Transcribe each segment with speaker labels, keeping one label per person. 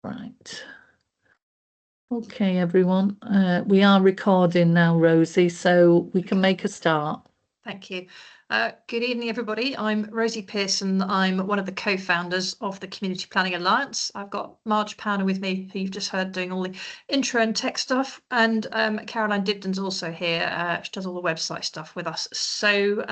Speaker 1: Right. Okay, everyone. We are recording now, Rosie, so we can make a start.
Speaker 2: Thank you. Good evening, everybody. I'm Rosie Pearson. I'm one of the co-founders of the Community Planning Alliance. I've got Marge Powner with me, who you've just heard doing all the intro and tech stuff, and Caroline Dibden's also here. She does all the website stuff with us. So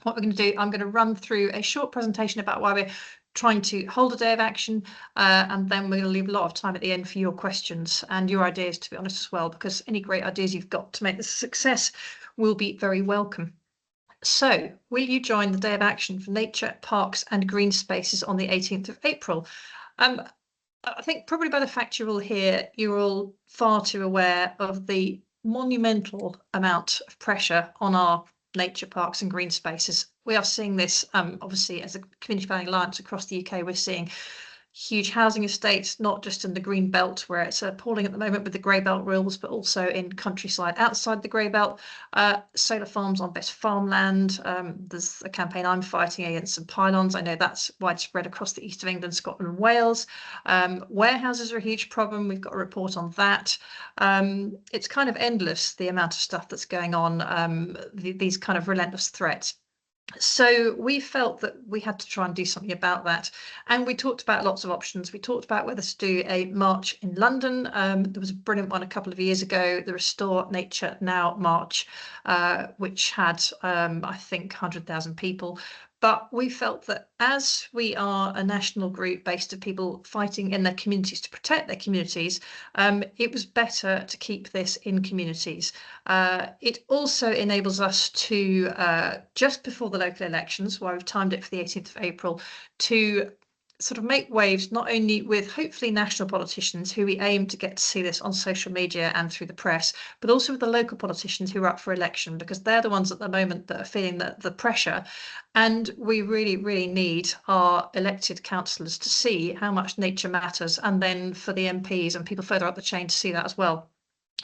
Speaker 2: what we're going to do, I'm going to run through a short presentation about why we're trying to hold a day of action, and then we're going to leave a lot of time at the end for your questions and your ideas, to be honest, as well, because any great ideas you've got to make this a success will be very welcome. So, will you join the Day of Action for Nature, Parks and Green Spaces on the 18th of April? I think probably by the fact you're all here, you're all far too aware of the monumental amount of pressure on our nature parks and green spaces. We are seeing this, obviously, as a Community Planning Alliance across the UK, we're seeing huge housing estates, not just in the green belt where it's appalling at the moment with the grey belt rules, but also in countryside outside the grey belt, solar farms on better farmland. There's a campaign I'm fighting against some pylons. I know that's widespread across the east of England, Scotland and Wales. Warehouses are a huge problem. We've got a report on that. It's kind of endless, the amount of stuff that's going on, these kind of relentless threats. So we felt that we had to try and do something about that. And we talked about lots of options. We talked about whether to do a march in London. There was a brilliant one a couple of years ago, the Restore Nature Now March, which had, I think, 100,000 people. But we felt that as we are a national group based on people fighting in their communities to protect their communities, it was better to keep this in communities. It also enables us to, just before the local elections, why we've timed it for the 18th of April, to sort of make waves not only with hopefully national politicians who we aim to get to see this on social media and through the press, but also with the local politicians who are up for election, because they're the ones at the moment that are feeling the pressure. And we really, really need our elected councillors to see how much nature matters, and then for the MPs and people further up the chain to see that as well.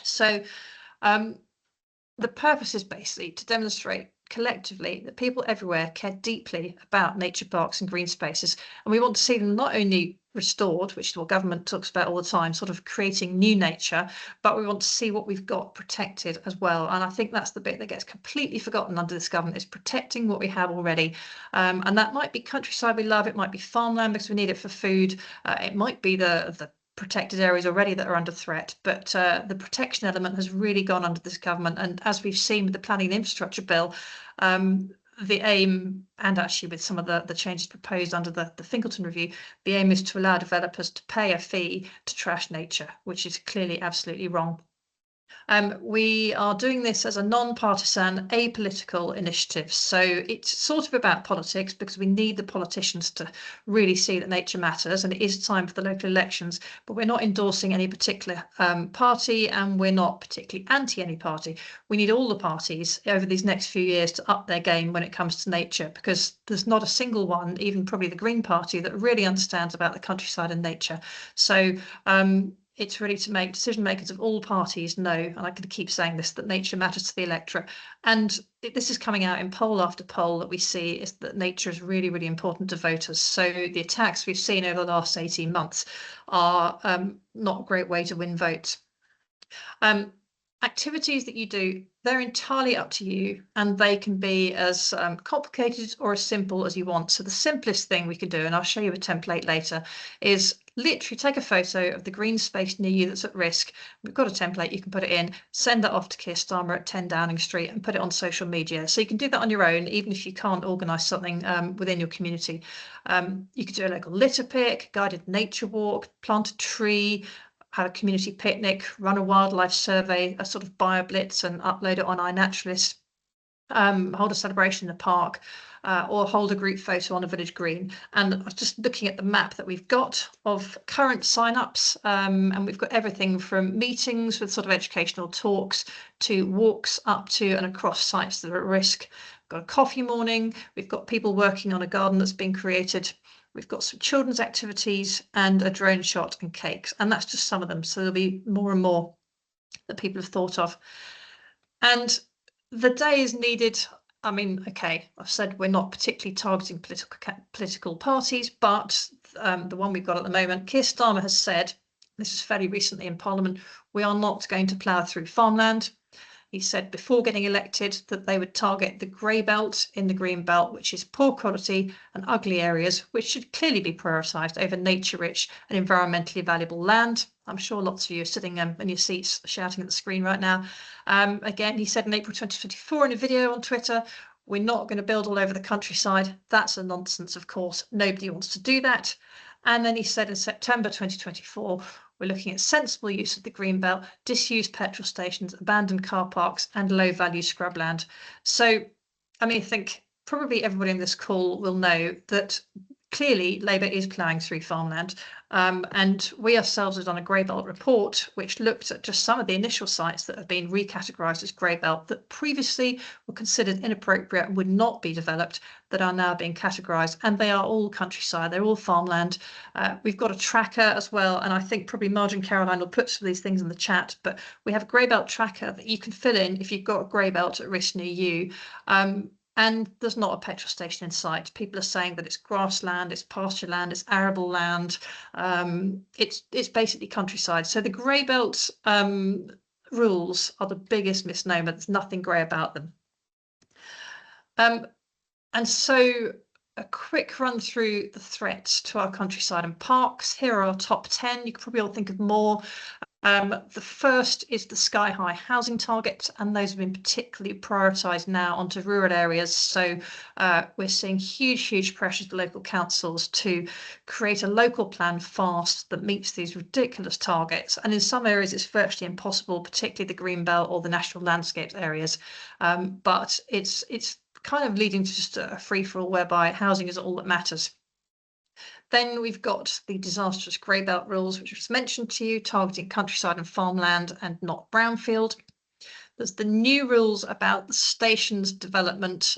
Speaker 2: So the purpose is basically to demonstrate collectively that people everywhere care deeply about nature parks and green spaces, and we want to see them not only restored, which is what government talks about all the time, sort of creating new nature, but we want to see what we've got protected as well. And I think that's the bit that gets completely forgotten under this government, is protecting what we have already. And that might be countryside we love, it might be farmland because we need it for food, it might be the protected areas already that are under threat, but the protection element has really gone under this government. And as we've seen with the planning and infrastructure bill, the aim, and actually with some of the changes proposed under the Finkleton review, the aim is to allow developers to pay a fee to trash nature, which is clearly absolutely wrong. We are doing this as a non-partisan, apolitical initiative. So it's sort of about politics because we need the politicians to really see that nature matters, and it is time for the local elections, but we're not endorsing any particular party, and we're not particularly anti any party. We need all the parties over these next few years to up their game when it comes to nature, because there's not a single one, even probably the Green Party, that really understands about the countryside and nature. So it's really to make decision makers of all parties know, and I could keep saying this, that nature matters to the electorate. And this is coming out in poll after poll that we see, is that nature is really, really important to voters. So the attacks we've seen over the last 18 months are not a great way to win votes. Activities that you do, they're entirely up to you, and they can be as complicated or as simple as you want. So the simplest thing we can do, and I'll show you a template later, is literally take a photo of the green space near you that's at risk. We've got a template, you can put it in, send that off to Keir Starmer at 10 Downing Street and put it on social media. So you can do that on your own, even if you can't organise something within your community. You could do a local litter pick, guided nature walk, plant a tree, have a community picnic, run a wildlife survey, a sort of bio-blitz and upload it on iNaturalist, hold a celebration in the park, or hold a group photo on a village green. And I was just looking at the map that we've got of current sign-ups, and we've got everything from meetings with sort of educational talks to walks up to and across sites that are at risk. We've got a coffee morning, we've got people working on a garden that's been created, we've got some children's activities and a drone shot and cakes, and that's just some of them. So there'll be more and more that people have thought of. And the day is needed I mean, okay, I've said we're not particularly targeting political parties, but the one we've got at the moment, Keir Starmer has said, this is fairly recently in Parliament, we are not going to plough through farmland. He said before getting elected that they would target the grey belt in the green belt, which is poor quality and ugly areas, which should clearly be prioritised over nature-rich and environmentally valuable land. I'm sure lots of you are sitting in your seats shouting at the screen right now. Again, he said in April 2024 in a video on Twitter, we're not going to build all over the countryside. That's a nonsense, of course. Nobody wants to do that. And then he said in September 2024, we're looking at sensible use of the green belt, disused petrol stations, abandoned car parks, and low-value scrubland. So, I mean, I think probably everybody in this call will know that clearly Labour is ploughing through farmland. And we ourselves have done a grey belt report, which looked at just some of the initial sites that have been recategorised as grey belt that previously were considered inappropriate and would not be developed, that are now being categorised. And they are all countryside, they're all farmland. We've got a tracker as well. And I think probably Marge and Caroline will put some of these things in the chat, but we have a grey belt tracker that you can fill in if you've got a grey belt at risk near you. And there's not a petrol station in sight. People are saying that it's grassland, it's pasture land, it's arable land. It's basically countryside. So the grey belt rules are the biggest misnomer. There's nothing grey about them. And so a quick run through the threats to our countryside and parks. Here are our top 10. You could probably all think of more. The first is the sky-high housing target, and those have been particularly prioritised now onto rural areas. So we're seeing huge pressures to local councils to create a local plan fast that meets these ridiculous targets. And in some areas, it's virtually impossible, particularly the green belt or the national landscapes areas. But it's kind of leading to just a free-for-all whereby housing is all that matters. Then we've got the disastrous grey belt rules, which was mentioned to you, targeting countryside and farmland and not brownfield. There's the new rules about the stations development.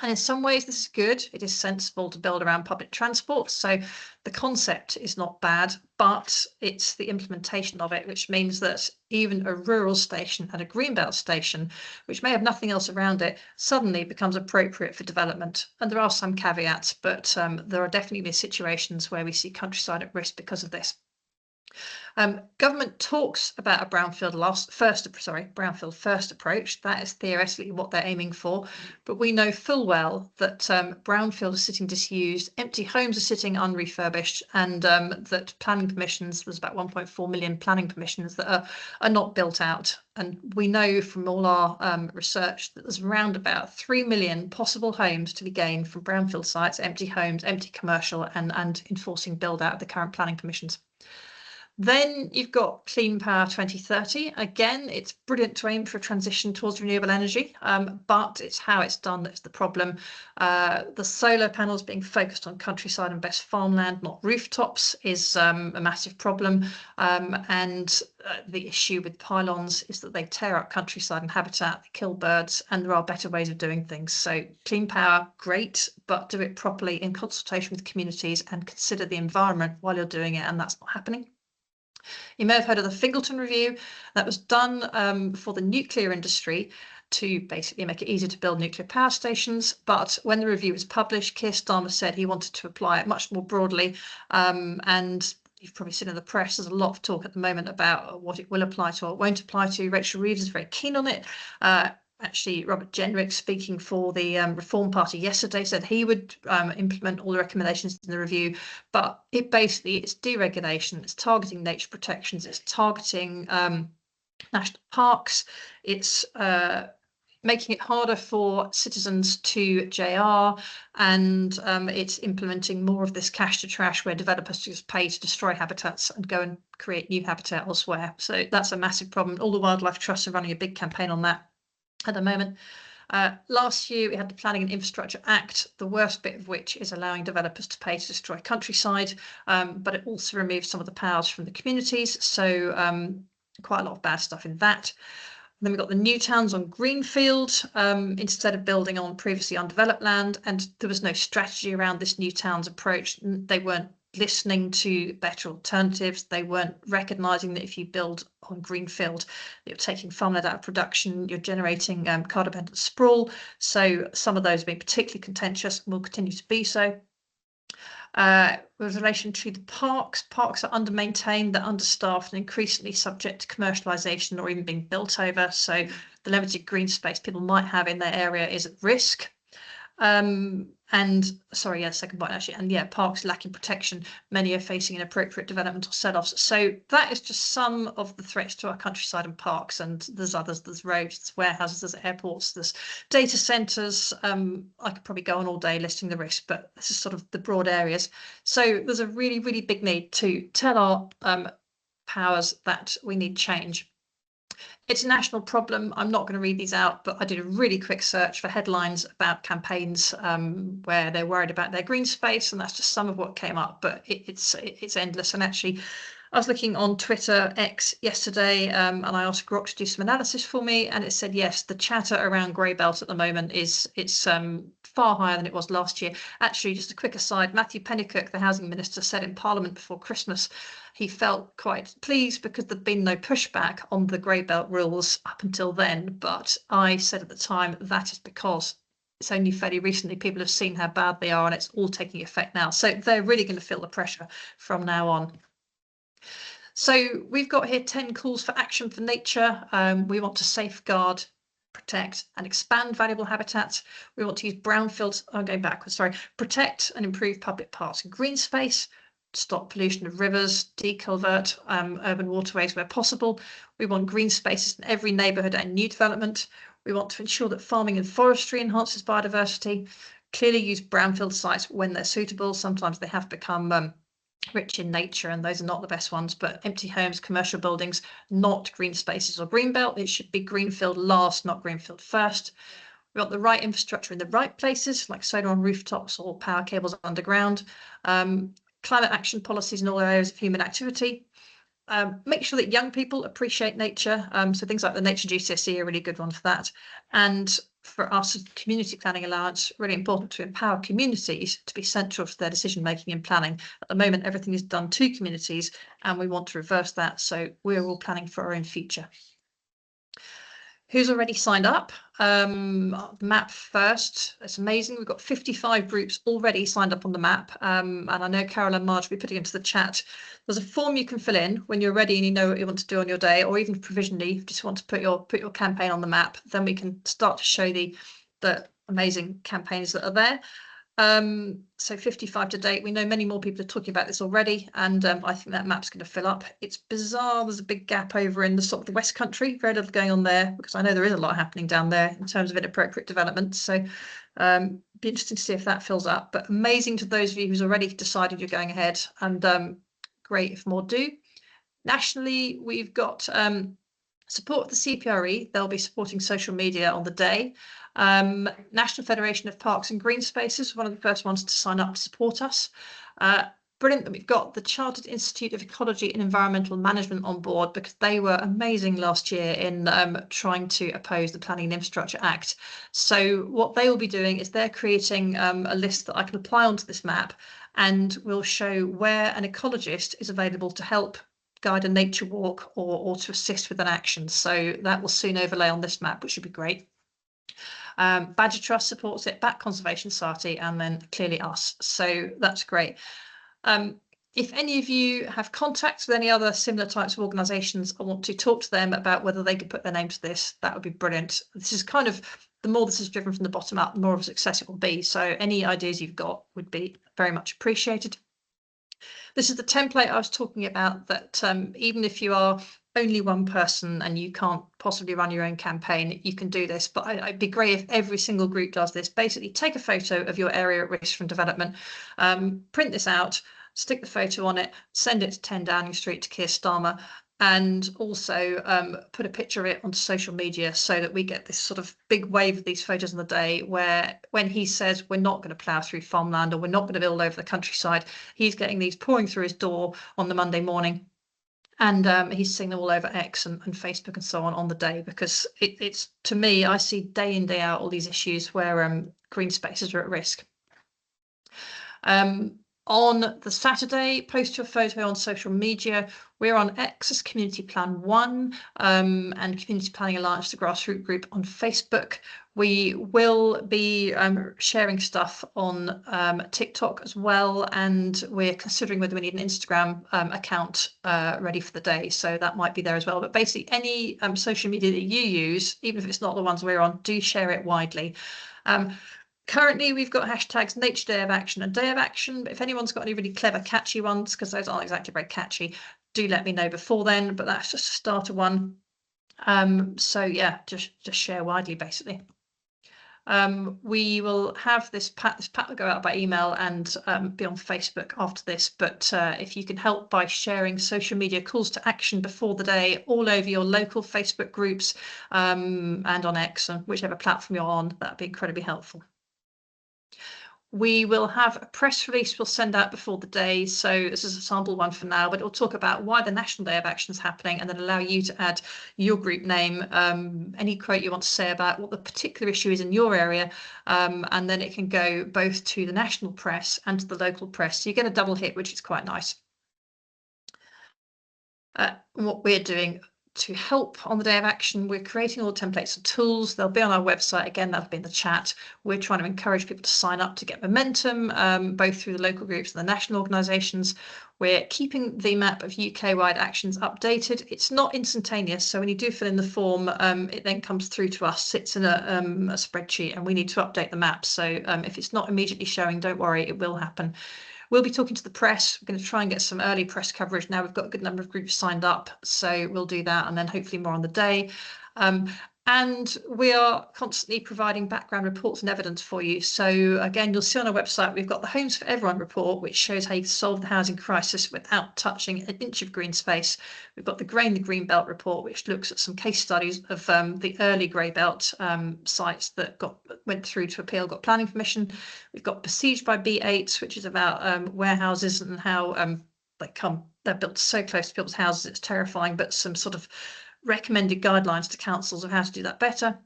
Speaker 2: And in some ways, this is good. It is sensible to build around public transport. So the concept is not bad, but it's the implementation of it, which means that even a rural station and a greenbelt station, which may have nothing else around it, suddenly becomes appropriate for development. And there are some caveats, but there are definitely situations where we see countryside at risk because of this. Government talks about a brownfield first approach. That is theoretically what they're aiming for, but we know full well that brownfield is sitting disused, empty homes are sitting unrefurbished, and that planning permissions, there's about 1.4 million planning permissions that are not built out. And we know from all our research that there's around about 3 million possible homes to be gained from brownfield sites, empty homes, empty commercial, and enforcing build out of the current planning permissions. Then you've got Clean Power 2030. Again, it's brilliant to aim for a transition towards renewable energy, but it's how it's done that's the problem. The solar panels being focused on countryside and best farmland, not rooftops, is a massive problem. And the issue with pylons is that they tear up countryside and habitat, they kill birds, and there are better ways of doing things. So clean power, great, but do it properly in consultation with communities and consider the environment while you're doing it, and that's not happening. You may have heard of the Fingleton Review that was done for the nuclear industry to basically make it easier to build nuclear power stations. But when the review was published, Keir Starmer said he wanted to apply it much more broadly. And you've probably seen in the press, there's a lot of talk at the moment about what it will apply to or won't apply to. Rachel Reeves is very keen on it. Actually, Robert Jenrick, speaking for the Reform Party yesterday, said he would implement all the recommendations in the review. But it basically, it's deregulation, it's targeting nature protections, it's targeting national parks, it's making it harder for citizens to JR, and it's implementing more of this cash to trash where developers just pay to destroy habitats and go and create new habitat elsewhere. So that's a massive problem. All the wildlife trusts are running a big campaign on that at the moment. Last year, we had the Planning and Infrastructure Act, the worst bit of which is allowing developers to pay to destroy countryside, but it also removes some of the powers from the communities. So quite a lot of bad stuff in that. Then we've got the new towns on greenfield instead of building on previously undeveloped land, and there was no strategy around this new towns approach. They weren't listening to better alternatives. They weren't recognising that if you build on greenfield, you're taking farmland out of production, you're generating car-dependent sprawl. So some of those have been particularly contentious and will continue to be so. With relation to the parks are under-maintained, they're understaffed and increasingly subject to commercialisation or even being built over. So the limited green space people might have in their area is at risk. Second point actually, and yeah, parks lacking protection, many are facing inappropriate developmental sell-offs. So that is just some of the threats to our countryside and parks, and there's others. There's roads, there's warehouses, there's airports, there's data centres. I could probably go on all day listing the risks, but this is sort of the broad areas. So there's a really, really big need to tell our powers that we need change. It's a national problem. I'm not going to read these out, but I did a really quick search for headlines about campaigns where they're worried about their green space, and that's just some of what came up, but it's endless. And actually, I was looking on Twitter X yesterday, and I asked Grok to do some analysis for me, and it said yes, the chatter around grey belt at the moment it's far higher than it was last year. Actually, just a quick aside, Matthew Pennycook, the housing minister, said in Parliament before Christmas he felt quite pleased because there'd been no pushback on the grey belt rules up until then. But I said at the time that is because it's only fairly recently people have seen how bad they are, and it's all taking effect now. So they're really going to feel the pressure from now on. So we've got here 10 calls for action for nature. We want to safeguard, protect and expand valuable habitats. We want to use brownfields, going backwards, sorry, protect and improve public parks and green space, stop pollution of rivers, deculvert urban waterways where possible. We want green spaces in every neighbourhood and new development. We want to ensure that farming and forestry enhances biodiversity. Clearly use brownfield sites when they're suitable. Sometimes they have become rich in nature, and those are not the best ones, but empty homes, commercial buildings, not green spaces or greenbelt. It should be greenfield last, not greenfield first. We want the right infrastructure in the right places, like solar on rooftops or power cables underground. Climate action policies in all areas of human activity. Make sure that young people appreciate nature. So things like the Nature GCSE are a really good one for that. And for us as Community Planning Alliance, really important to empower communities to be central to their decision making and planning. At the moment, everything is done to communities, and we want to reverse that. So we're all planning for our own future. Who's already signed up? The map first. It's amazing. We've got 55 groups already signed up on the map. And I know Carol and Marge will be putting into the chat. There's a form you can fill in when you're ready and you know what you want to do on your day, or even provisionally, if you just want to put your campaign on the map. Then we can start to show the amazing campaigns that are there. So 55 to date. We know many more people are talking about this already, and I think that map's going to fill up. It's bizarre. There's a big gap over in the sort of the West Country. Very little going on there, because I know there is a lot happening down there in terms of inappropriate development. So be interesting to see if that fills up. But amazing to those of you who's already decided you're going ahead, and great if more do. Nationally, we've got support of the CPRE. They'll be supporting social media on the day. National Federation of Parks and Green Spaces, one of the first ones to sign up to support us. Brilliant that we've got the Chartered Institute of Ecology and Environmental Management on board, because they were amazing last year in trying to oppose the Planning and Infrastructure Act. So what they will be doing is they're creating a list that I can apply onto this map, and will show where an ecologist is available to help guide a nature walk or to assist with an action. So that will soon overlay on this map, which should be great. Badger Trust supports it, Bat Conservation Society, and then clearly us. So that's great. If any of you have contacts with any other similar types of organisations, I want to talk to them about whether they could put their name to this. That would be brilliant. This is kind of, the more this is driven from the bottom up, the more of a success it will be. So any ideas you've got would be very much appreciated. This is the template I was talking about, that even if you are only one person and you can't possibly run your own campaign, you can do this. But it'd be great if every single group does this. Basically, take a photo of your area at risk from development, print this out, stick the photo on it, send it to 10 Downing Street to Keir Starmer, and also put a picture of it onto social media, so that we get this sort of big wave of these photos on the day, where when he says we're not going to plough through farmland or we're not going to build over the countryside, he's getting these pouring through his door on the Monday morning. And he's seeing them all over X and Facebook and so on the day, because it's, to me, I see day in, day out all these issues where green spaces are at risk. On the Saturday, post your photo on social media. We're on X as Community Plan 1 and Community Planning Alliance, the grassroots group on Facebook. We will be sharing stuff on TikTok as well, and we're considering whether we need an Instagram account ready for the day, so that might be there as well. But basically, any social media that you use, even if it's not the ones we're on, do share it widely. Currently, we've got hashtags Nature Day of Action and Day of Action, but if anyone's got any really clever, catchy ones, because those aren't exactly very catchy, do let me know before then, but that's just a starter one. So yeah, just share widely, basically. We will have this pack will go out by email and be on Facebook after this, but if you can help by sharing social media calls to action before the day all over your local Facebook groups and on X and whichever platform you're on, that'd be incredibly helpful. We will have a press release we'll send out before the day. So this is a sample one for now, but it'll talk about why the National Day of Action is happening and then allow you to add your group name, any quote you want to say about what the particular issue is in your area. And then it can go both to the national press and to the local press. So you get a double hit, which is quite nice. What we're doing to help on the Day of Action, we're creating all the templates and tools. They'll be on our website. Again, that'll be in the chat. We're trying to encourage people to sign up to get momentum, both through the local groups and the national organisations. We're keeping the map of UK-wide actions updated. It's not instantaneous, so when you do fill in the form, it then comes through to us, sits in a spreadsheet, and we need to update the map. So if it's not immediately showing, don't worry, it will happen. We'll be talking to the press. We're going to try and get some early press coverage. Now we've got a good number of groups signed up, so we'll do that and then hopefully more on the day. And we are constantly providing background reports and evidence for you. So again, you'll see on our website, we've got the Homes for Everyone report, which shows how you solve the housing crisis without touching an inch of green space. We've got the Grain the Green Belt report, which looks at some case studies of the early grey belt sites that went through to appeal, got planning permission. We've got Besieged by B8, which is about warehouses and how they're built so close to people's houses, it's terrifying, but some sort of recommended guidelines to councils of how to do that better.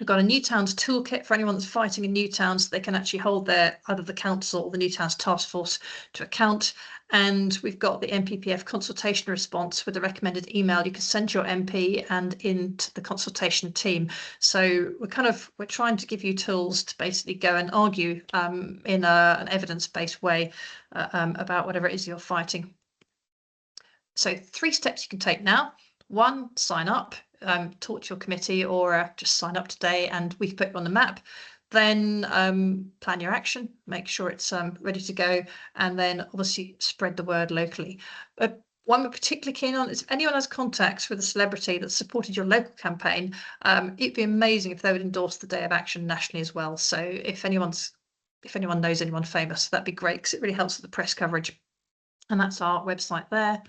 Speaker 2: We've got a New Towns toolkit for anyone that's fighting in New Towns, so they can actually hold either the council or the New Towns task force to account. And we've got the NPPF consultation response with the recommended email you can send your MP and into the consultation team. So we're trying to give you tools to basically go and argue in an evidence-based way about whatever it is you're fighting. So 3 steps you can take now. 1, sign up, talk to your committee, or just sign up today and we can put you on the map. Then plan your action, make sure it's ready to go, and then obviously spread the word locally. One we're particularly keen on is if anyone has contacts with a celebrity that supported your local campaign, it'd be amazing if they would endorse the Day of Action nationally as well. So if anyone knows anyone famous, that'd be great because it really helps with the press coverage. And that's our website there.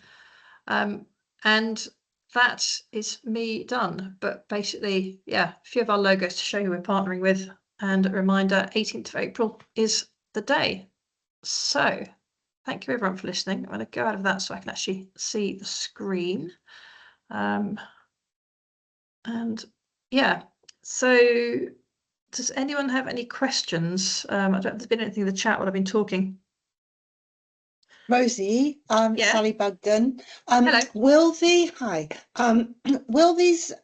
Speaker 2: And that is me done. But basically, yeah, a few of our logos to show you we're partnering with. And a reminder, 18th of April is the day. So thank you everyone for listening. I'm going to go out of that so I can actually see the screen. And yeah, so does anyone have any questions? I don't know if there's been anything in the chat while I've been talking.
Speaker 3: Rosie,
Speaker 2: Yeah.
Speaker 3: Sally Bugden.
Speaker 2: Hello.
Speaker 3: Will these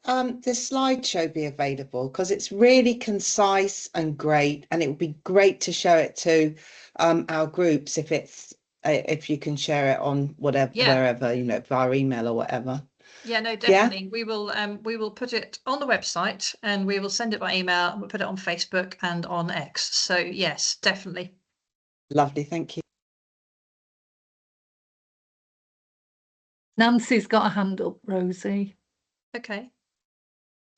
Speaker 3: the slideshow be available? Because it's really concise and great, and it would be great to show it to our groups if you can share it on wherever, via email or whatever.
Speaker 2: Yeah, no, definitely. Yeah? We will put it on the website and we will send it by email and we'll put it on Facebook and on X. So yes, definitely.
Speaker 3: Lovely, thank you.
Speaker 1: Nancy's got a hand up, Rosie.
Speaker 2: Okay.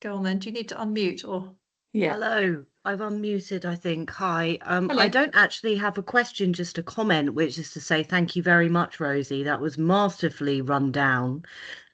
Speaker 2: Go on then. Do you need to unmute or?
Speaker 1: Yeah.
Speaker 4: Hello, I've unmuted, I think. Hi.
Speaker 2: Hello.
Speaker 4: I don't actually have a question, just a comment, which is to say thank you very much, Rosie. That was masterfully run down.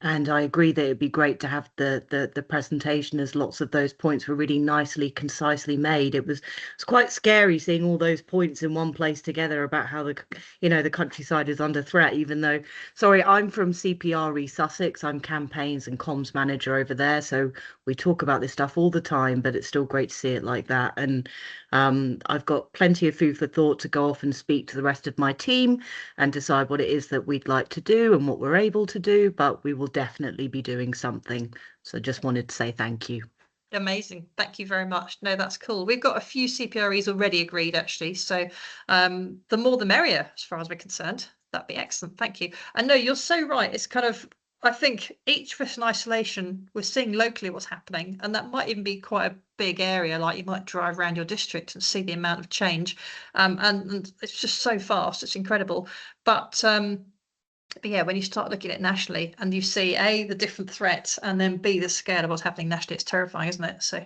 Speaker 4: And I agree that it'd be great to have the presentation, as lots of those points were really nicely, concisely made. It's quite scary seeing all those points in one place together about how the countryside is under threat, even though, sorry, I'm from CPA Sussex. I'm campaigns and comms manager over there. So we talk about this stuff all the time, but it's still great to see it like that. that. And I've got plenty of food for thought to go off and speak to the rest of my team and decide what it is that we'd like to do and what we're able to do, but we will definitely be doing something. So just wanted to say thank you.
Speaker 2: Amazing. Thank you very much. No, that's cool. We've got a few CPREs already agreed, actually. So the more the merrier, as far as we're concerned. That'd be excellent. Thank you. And no, you're so right. It's kind of, I think each of us in isolation, we're seeing locally what's happening. And that might even be quite a big area. Like you might drive around your district and see the amount of change. And it's just so fast. It's incredible. But yeah, when you start looking at it nationally and you see A, the different threats, and then B, the scale of what's happening nationally, it's terrifying, isn't it? So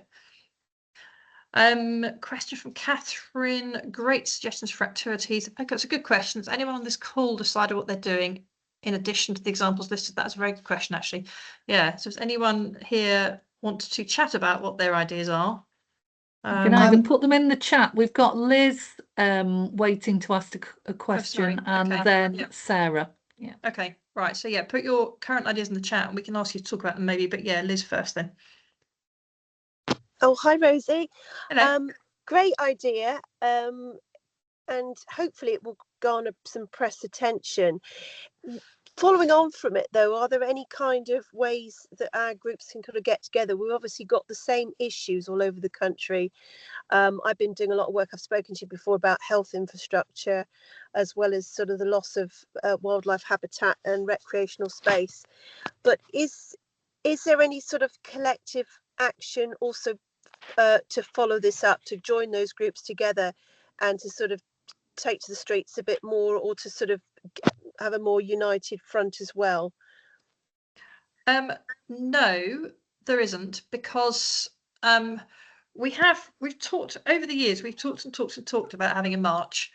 Speaker 2: question from Catherine. Great suggestions for activities. Okay, it's a good question. Has anyone on this call decided what they're doing in addition to the examples listed? That's a very good question, actually. Yeah, so does anyone here want to chat about what their ideas are?
Speaker 1: You can either put them in the chat. We've got Liz waiting to ask a question, and
Speaker 2: okay.
Speaker 1: then
Speaker 2: Yep.
Speaker 1: Sarah. Yeah.
Speaker 2: Okay, right. So yeah, put your current ideas in the chat and we can ask you to talk about them maybe, but yeah, Liz first then.
Speaker 5: Oh, hi, Rosie.
Speaker 2: Hello.
Speaker 5: Great idea. And hopefully it will garner some press attention. Following on from it, though, are there any kind of ways that our groups can kind of get together? We've obviously got the same issues all over the country. I've been doing a lot of work. I've spoken to you before about health infrastructure, as well as sort of the loss of wildlife habitat and recreational space. But is there any sort of collective action also to follow this up, to join those groups together and to sort of take to the streets a bit more, or to sort of have a more united front as well?
Speaker 2: No, there isn't, because we've talked over the years, we've talked about having a march.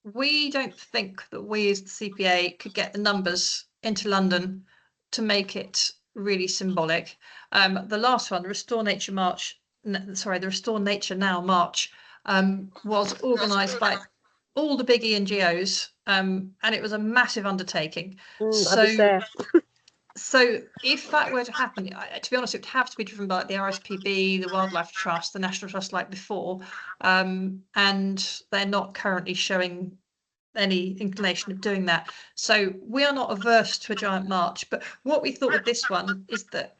Speaker 2: We don't think that we as the CPA could get the numbers into London to make it really symbolic. The last one, the Restore Nature March, the Restore Nature Now March, was organised by all the big NGOs, and it was a massive undertaking.
Speaker 5: I was there.
Speaker 2: So if that were to happen, to be honest, it would have to be driven by the RSPB, the Wildlife Trust, the National Trust like before, and they're not currently showing any inclination of doing that. So we are not averse to a giant march, but what we thought with this one is that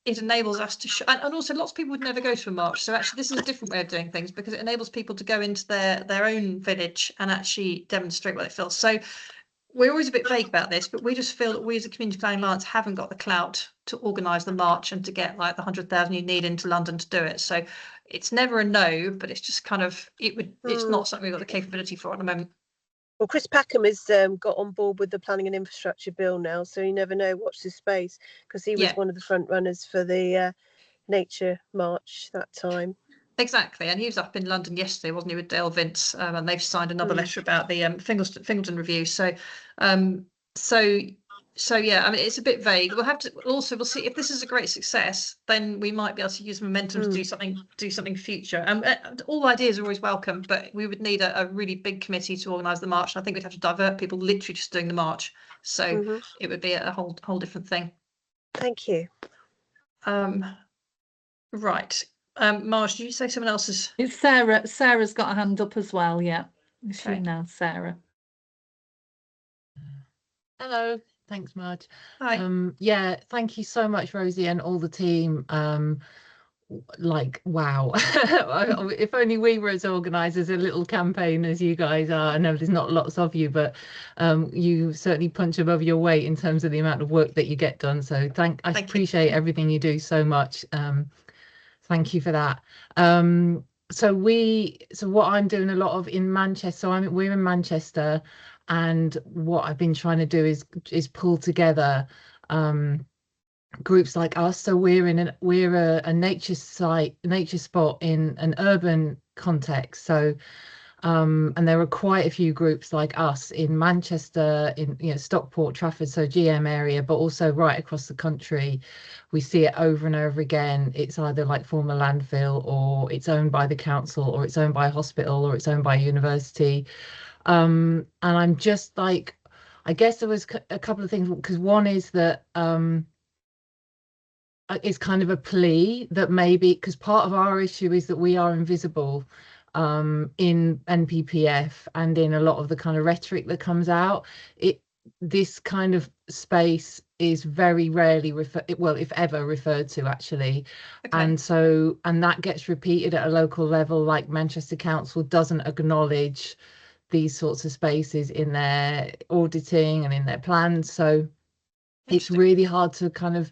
Speaker 2: it enables us to show, and also lots of people would never go to a march. So actually this is a different way of doing things, because it enables people to go into their own village and actually demonstrate what they feel. So we're always a bit vague about this, but we just feel that we as a Community Planning Alliance haven't got the clout to organise the march and to get like the 100,000 you need into London to do it. So it's never a no, but it's just kind of, it's not something we've got the capability for at the moment.
Speaker 5: Well, Chris Packham has got on board with the Planning and Infrastructure Bill now, so you never know, watch this space, because he was one of the front runners for the Nature March that time.
Speaker 2: Exactly, and he was up in London yesterday, wasn't he, with Dale Vince, and they've signed another letter about the Fingleton review. So, so yeah, I mean, it's a bit vague. We'll have to we'll see if this is a great success, then we might be able to use momentum to do something future. All ideas are always welcome, but we would need a really big committee to organise the march. And I think we'd have to divert people literally just doing the march. So it would be a whole different thing.
Speaker 5: Thank you.
Speaker 2: Right. Marge, did you say someone else's?
Speaker 1: It's Sarah. Sarah's got a hand up as well. Yeah. Is she
Speaker 2: Okay.
Speaker 1: now, Sarah?
Speaker 6: Hello. Thanks, Marge.
Speaker 2: Hi.
Speaker 6: Yeah, thank you so much, Rosie, and all the team. Like, wow. If only we were as organised as a little campaign as you guys are. I know there's not lots of you, but you certainly punch above your weight in terms of the amount of work that you get done. So I appreciate everything you do so much. Thank you for that. So what I'm doing a lot of in Manchester, so we're in Manchester, and what I've been trying to do is pull together groups like us. So we're a nature spot in an urban context. So and there are quite a few groups like us in Manchester, in Stockport, Trafford, so GM area, but also right across the country. We see it over and over again. It's either like former landfill, or it's owned by the council, or it's owned by a hospital, or it's owned by a university. And I'm just like, I guess there was a couple of things, because one is that it's kind of a plea that maybe, because part of our issue is that we are invisible in NPPF and in a lot of the kind of rhetoric that comes out. This kind of space is very rarely if ever referred to, actually.
Speaker 2: Okay.
Speaker 6: And that gets repeated at a local level, like Manchester Council doesn't acknowledge these sorts of spaces in their auditing and in their plans. So it's really hard to kind of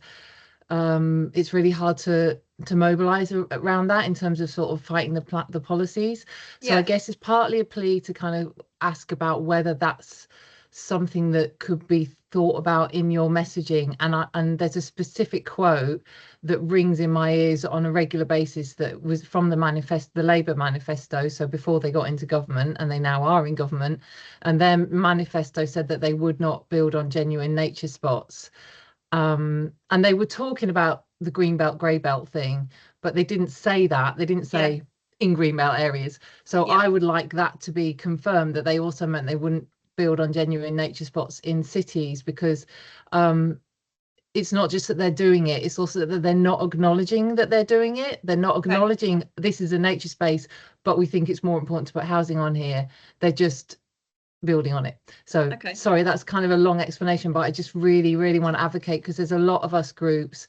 Speaker 6: it's really hard to mobilize around that in terms of sort of fighting the policies. So
Speaker 2: Yeah.
Speaker 6: I guess it's partly a plea to kind of ask about whether that's something that could be thought about in your messaging. And there's a specific quote that rings in my ears on a regular basis that was from the Labour manifesto, so before they got into government, and they now are in government, and their manifesto said that they would not build on genuine nature spots. And they were talking about the green belt, grey belt thing, but they didn't say that. They didn't say in green belt areas. So I would like that to be confirmed, that they also meant they wouldn't build on genuine nature spots in cities, because it's not just that they're doing it, it's also that they're not acknowledging that they're doing it. They're not acknowledging this is a nature space, but we think it's more important to put housing on here. They're just building on it. So sorry, that's kind of a long explanation, but I just really want to advocate, because there's a lot of us groups,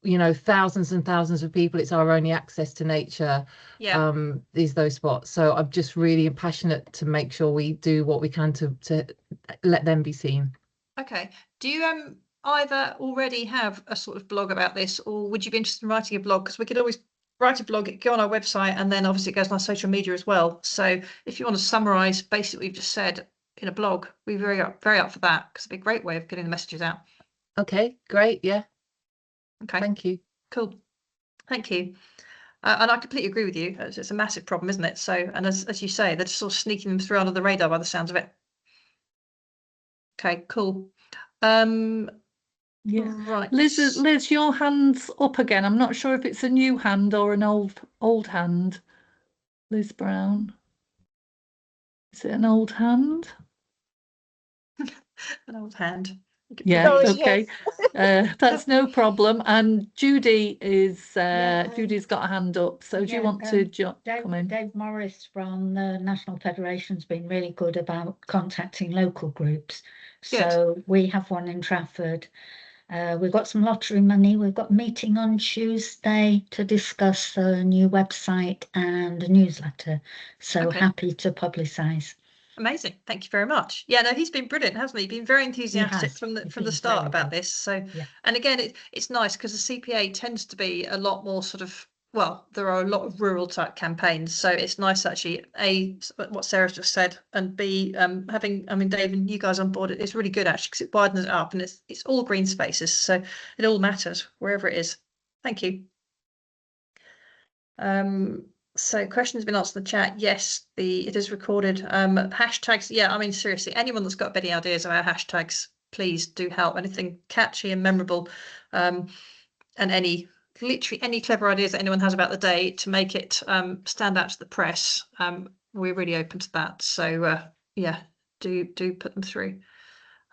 Speaker 6: you know, thousands and thousands of people, it's our only access to nature, is those spots. So I'm just really passionate to make sure we do what we can to let them be seen.
Speaker 2: Okay, do you either already have a sort of blog about this, or would you be interested in writing a blog? Because we could always write a blog, go on our website, and then obviously it goes on our social media as well. So if you want to summarize basically what we've just said in a blog, we're very up for that, because it'd be a great way of getting the messages out.
Speaker 6: Okay, great. Yeah.
Speaker 2: Okay.
Speaker 6: Thank you.
Speaker 2: Cool. Thank you. And I completely agree with you. It's a massive problem, isn't it? So, and as you say, they're just sort of sneaking them through under the radar by the sounds of it. Okay, cool.
Speaker 1: Yeah.
Speaker 2: Right.
Speaker 1: Liz, your hand's up again. I'm not sure if it's a new hand or an old hand. Liz Brown. Is it an old hand?
Speaker 2: An old hand.
Speaker 1: Yeah,
Speaker 5: Oh,
Speaker 1: okay.
Speaker 5: yes.
Speaker 1: That's no problem. And Judy is Judy's got a hand up. So do you want to come in?
Speaker 7: Dave Morris from the National Federation's been really good about contacting local groups. So we have one in Trafford. We've got some lottery money. We've got a meeting on Tuesday to discuss a new website and a newsletter. So happy to publicise.
Speaker 2: Amazing. Thank you very much. Yeah, no, he's been brilliant, hasn't he? Been very enthusiastic from the start about this. So, and again, it's nice because the CPA tends to be a lot more sort of, well, there are a lot of rural type campaigns. So it's nice actually, A, what Sarah's just said, and B, having, I mean, Dave and you guys on board, it's really good actually, because it widens it up, and it's all green spaces. So it all matters wherever it is. Thank you. So question has been answered in the chat. Yes, it is recorded. Hashtags. Yeah, I mean, seriously, anyone that's got any ideas about hashtags, please do help. Anything catchy and memorable, and literally any clever ideas that anyone has about the day to make it stand out to the press. We're really open to that. So yeah, do put them through.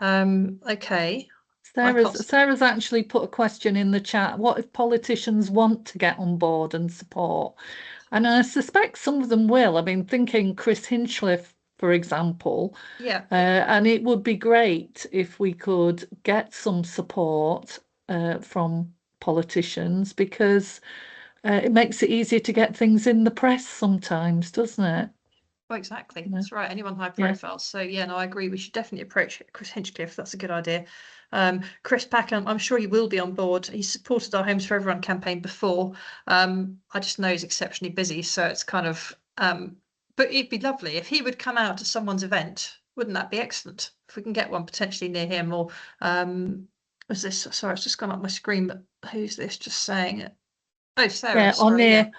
Speaker 2: Okay.
Speaker 1: Sarah's actually put a question in the chat. What if politicians want to get on board and support? And I suspect some of them will. I mean, thinking Chris Hinchliffe, for example.
Speaker 2: Yeah.
Speaker 1: And it would be great if we could get some support from politicians, because it makes it easier to get things in the press sometimes, doesn't it?
Speaker 2: Well, exactly. That's right. Anyone high profile. So yeah, no, I agree. We should definitely approach Chris Hinchcliffe. That's a good idea. Chris Packham, I'm sure he will be on board. He's supported our Homes for Everyone campaign before. I just know he's exceptionally busy, so it's kind of but it'd be lovely if he would come out to someone's event. Wouldn't that be excellent? If we can get one potentially near him, or was this, sorry, it's just gone up my screen, but who's this just saying it? Oh, Sarah.
Speaker 1: Yeah,
Speaker 2: sorry,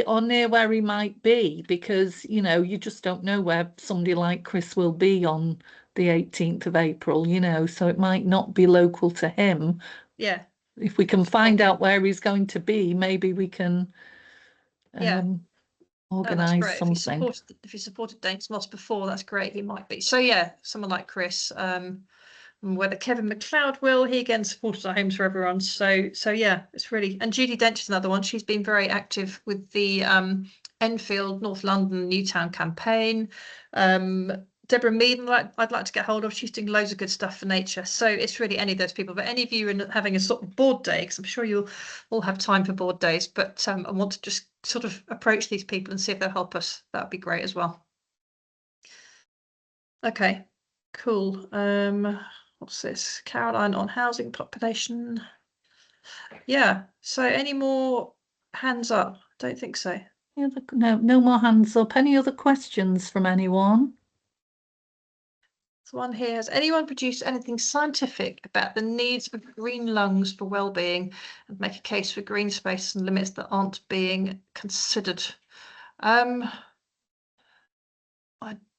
Speaker 1: or near where he might be, because you know, you just don't know where somebody like Chris will be on the 18th of April, you know, so it might not be local to him.
Speaker 2: Yeah.
Speaker 1: If we can find out where he's going to be, maybe we can organise something.
Speaker 2: If he supported Danes Moss before, that's great. He might be. So yeah, someone like Chris. whether Kevin McLeod will. He again supported our Homes for Everyone. So yeah, it's really, and Judy Dench is another one. She's been very active with the Enfield, North London, Newtown campaign. Deborah Mead, I'd like to get hold of. She's doing loads of good stuff for nature. So it's really any of those people. But any of you in having a sort of board day, because I'm sure you'll all have time for board days, but I want to just sort of approach these people and see if they'll help us. That would be great as well. Okay, cool. What's this? Caroline on housing population. Yeah, so any more hands up? Don't think so.
Speaker 1: No more hands up. Any other questions from anyone?
Speaker 2: So one here, has anyone produced anything scientific about the needs of green lungs for well-being and make a case for green space and limits that aren't being considered?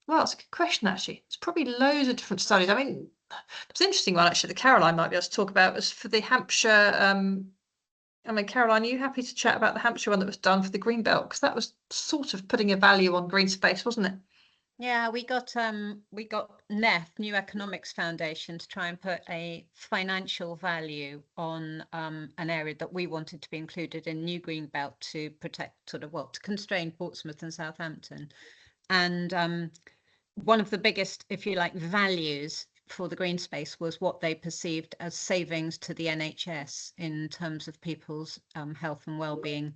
Speaker 2: Well, it's a good question, actually. It's probably loads of different studies. I mean, it's an interesting one, actually, that Caroline might be able to talk about, was for the Hampshire. I mean, Caroline, are you happy to chat about the Hampshire one that was done for the green belt? Because that was sort of putting a value on green space, wasn't it?
Speaker 8: Yeah, we got NEF, New Economics Foundation, to try and put a financial value on an area that we wanted to be included in New Green Belt to protect, to constrain Portsmouth and Southampton. And one of the biggest, if you like, values for the green space was what they perceived as savings to the NHS in terms of people's health and well-being,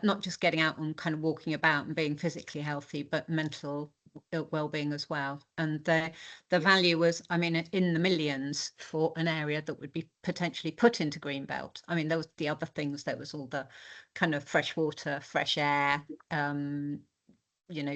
Speaker 8: not just getting out and kind of walking about and being physically healthy, but mental well-being as well. And the value was, I mean, in the millions for an area that would be potentially put into Greenbelt. I mean, there was the other things. There was all the kind of fresh water, fresh air,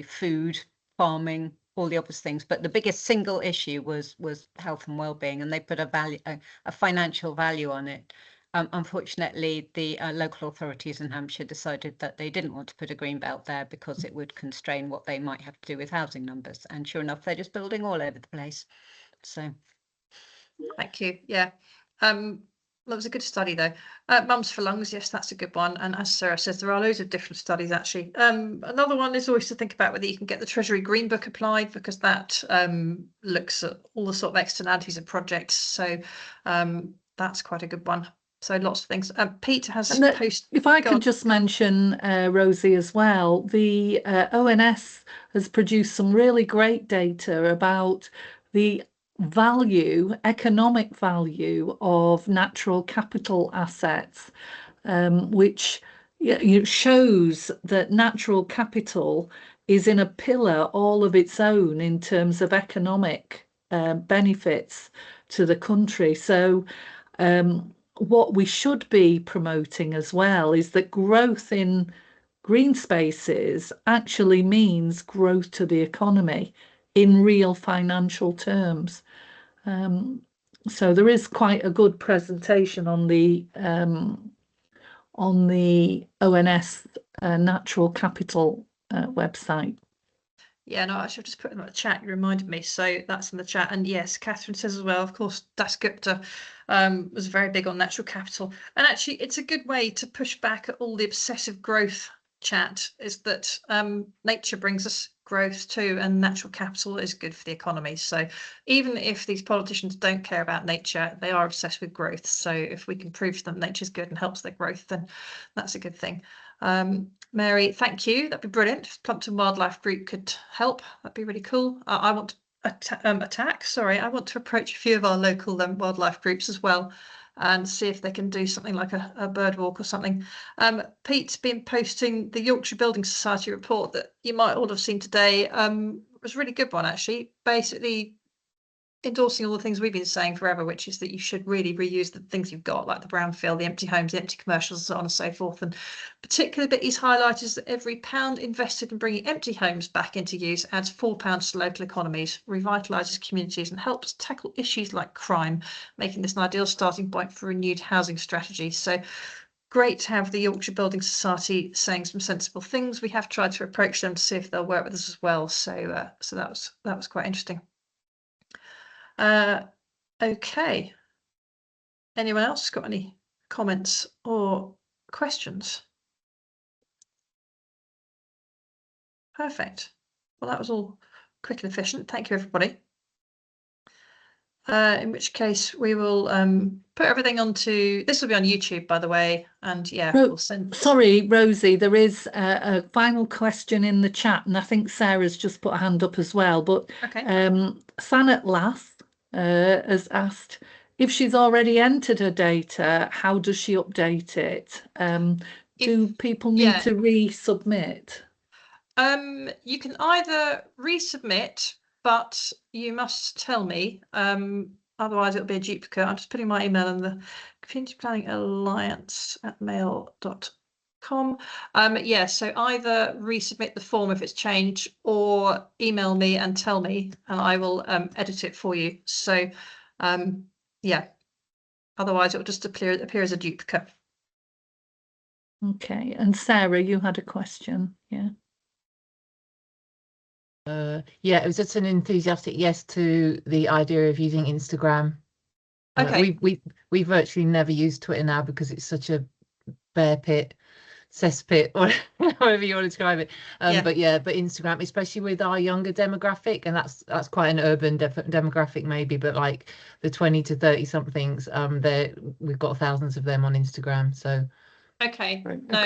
Speaker 8: food, farming, all the obvious things. But the biggest single issue was health and well-being, and they put a financial value on it. Unfortunately, the local authorities in Hampshire decided that they didn't want to put a green belt there because it would constrain what they might have to do with housing numbers. And sure enough, they're just building all over the place. So,
Speaker 2: thank you. Yeah. That was a good study, though. Mums for Lungs, yes, that's a good one. And as Sarah says, there are loads of different studies, actually. Another one is always to think about whether you can get the Treasury Green Book applied, because that looks at all the sort of externalities of projects. So that's quite a good one. So lots of things. Pete has
Speaker 1: if I could just mention, Rosie, as well, the ONS has produced some really great data about the economic value of natural capital assets, which shows that natural capital is in a pillar all of its own in terms of economic benefits to the country. So what we should be promoting as well is that growth in green spaces actually means growth to the economy in real financial terms. So there is quite a good presentation on the ONS Natural Capital website.
Speaker 2: Yeah, no, I should just put in the chat. You reminded me. So that's in the chat. And yes, Catherine says as well, of course, Das Gupta was very big on natural capital. And actually, it's a good way to push back at all the obsessive growth chat, is that nature brings us growth too, and natural capital is good for the economy. So even if these politicians don't care about nature, they are obsessed with growth. So if we can prove to them nature's good and helps their growth, then that's a good thing. Mary, thank you. That'd be brilliant. If Plumpton Wildlife Group could help, that'd be really cool. I want to I want to approach a few of our local wildlife groups as well and see if they can do something like a bird walk or something. Pete's been posting the Yorkshire Building Society report that you might all have seen today. It was a really good one, actually. Basically endorsing all the things we've been saying forever, which is that you should really reuse the things you've got, like the brownfield, the empty homes, the empty commercials, and so on and so forth. And particularly bit he's highlighted is that every pound invested in bringing empty homes back into use adds £4 to local economies, revitalises communities, and helps tackle issues like crime, making this an ideal starting point for renewed housing strategy. So great to have the Yorkshire Building Society saying some sensible things. We have tried to approach them to see if they'll work with us as well. So so that was quite interesting. Okay. Anyone else got any comments or questions? Perfect. Well, that was all quick and efficient. Thank you, everybody. In which case we will put everything onto, this will be on YouTube, by the way, and yeah, we'll send.
Speaker 1: Sorry, Rosie, there is a final question in the chat, and I think Sarah's just put a hand up as well. But
Speaker 2: okay.
Speaker 1: Sanat Last has asked if she's already entered her data, how does she update it? Do people need to resubmit?
Speaker 2: You can either resubmit, but you must tell me, otherwise it'll be a duplicate. I'm just putting my email in the Community Planning Alliance at mail.com. Yeah, so either resubmit the form if it's changed, or email me and tell me, and I will edit it for you. So yeah, otherwise it will just appear as a duplicate.
Speaker 1: Okay, and Sarah, you had a question, yeah.
Speaker 6: Yeah, it was just an enthusiastic yes to the idea of using Instagram.
Speaker 2: Okay.
Speaker 6: We virtually never use Twitter now because it's such a bear pit, cesspit, or however you want to describe it. But Instagram, especially with our younger demographic, and that's quite an urban demographic maybe, but like the 20 to 30 somethings, we've got thousands of them on Instagram. So
Speaker 2: okay, no,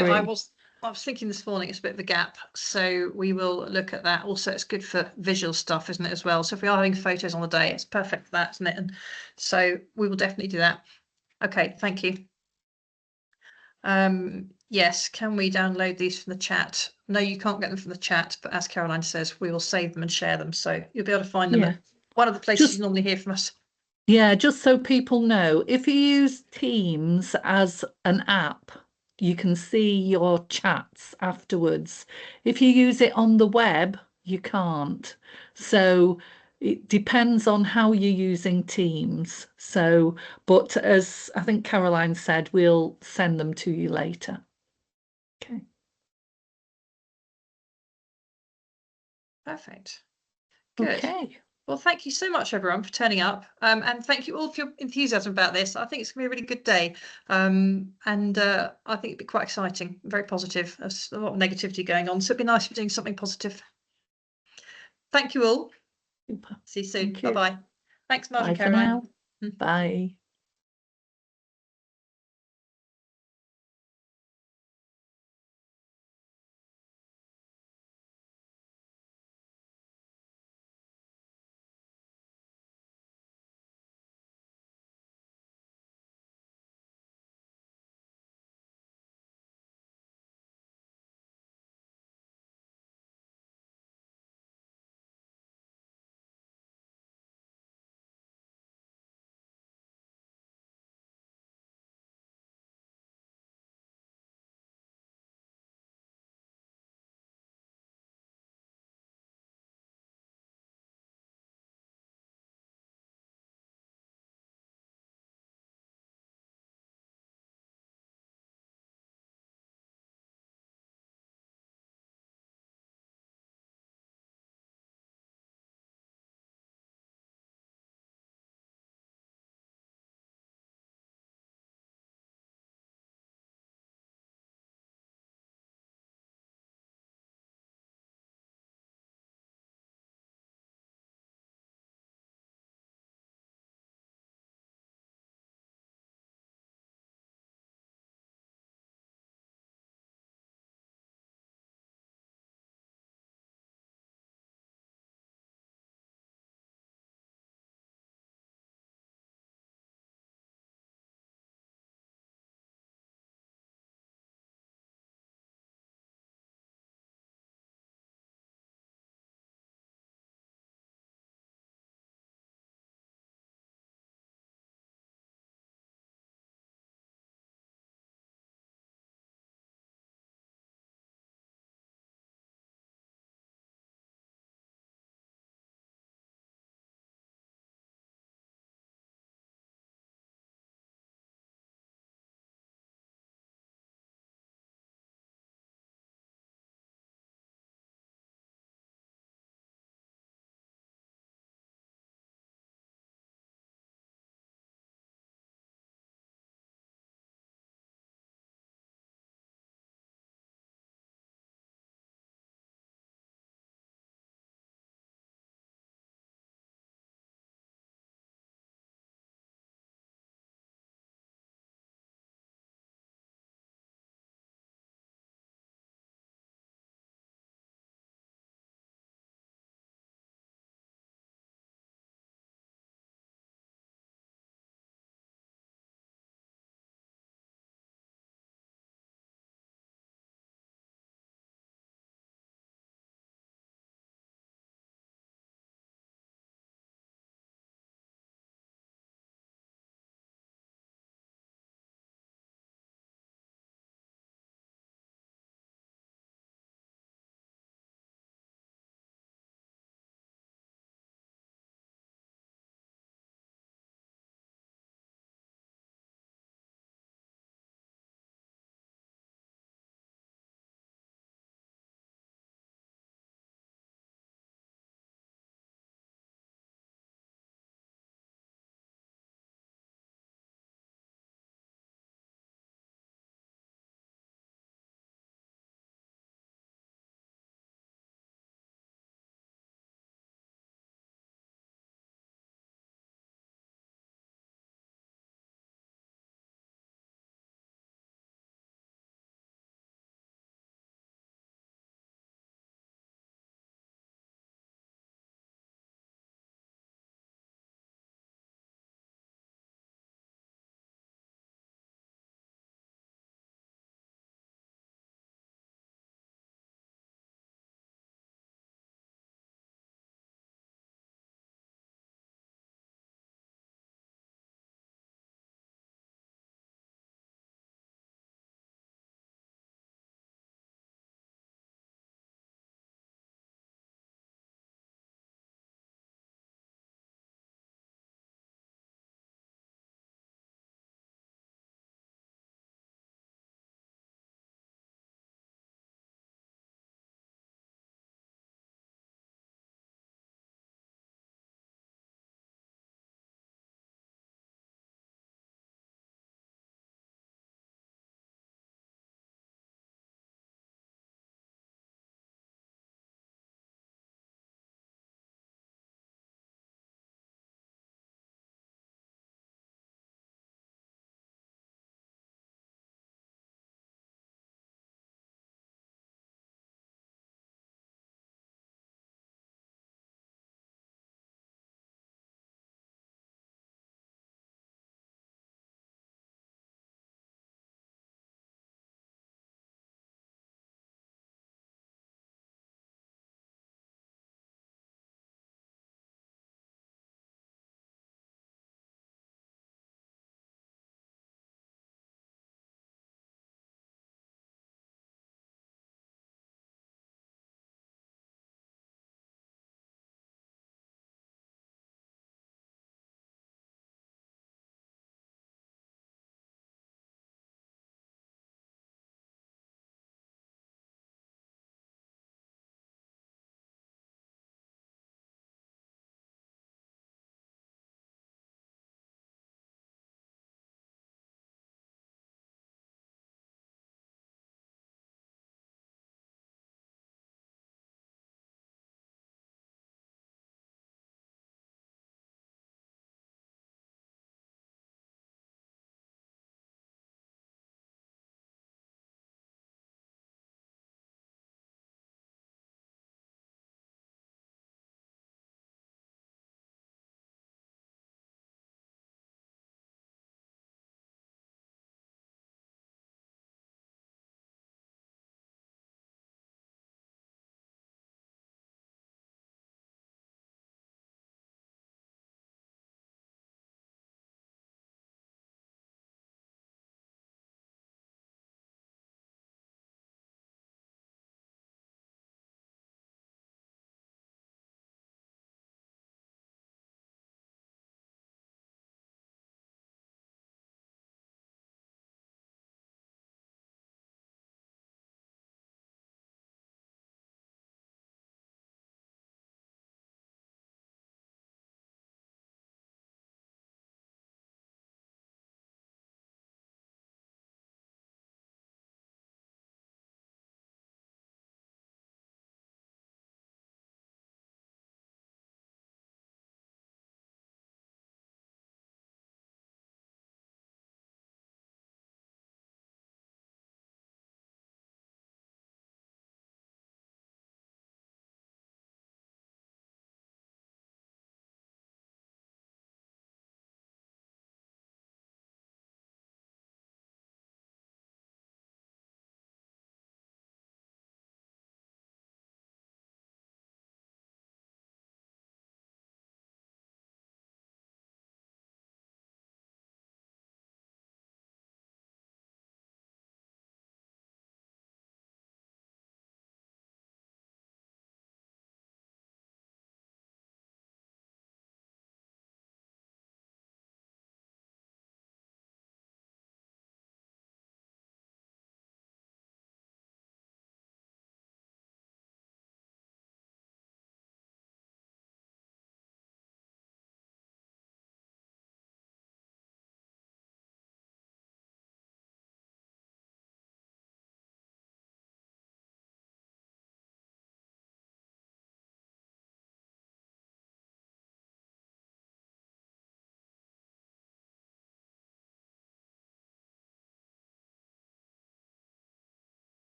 Speaker 2: I was thinking this morning it's a bit of a gap, so we will look at that. Also, it's good for visual stuff, isn't it, as well? So if we are having photos on the day, it's perfect for that, isn't it? And so we will definitely do that. Okay, thank you. Yes, can we download these from the chat? No, you can't get them from the chat, but as Caroline says, we will save them and share them, so you'll be able to find them at one of the places you normally hear from us.
Speaker 1: Yeah, just so people know, if you use Teams as an app, you can see your chats afterwards. If you use it on the web, you can't. So it depends on how you're using Teams. So, but as I think Caroline said, we'll send them to you later. Okay.
Speaker 2: Perfect. Good.
Speaker 1: Okay.
Speaker 2: Well, thank you so much, everyone, for turning up. And thank you all for your enthusiasm about this. I think it's going to be a really good day. And I think it'd be quite exciting, very positive. There's a lot of negativity going on, so it'd be nice to be doing something positive. Thank you all.
Speaker 1: Super.
Speaker 2: See you soon. Bye-bye. Thanks, Marge and
Speaker 1: Bye for
Speaker 2: Caroline.
Speaker 1: now. Bye.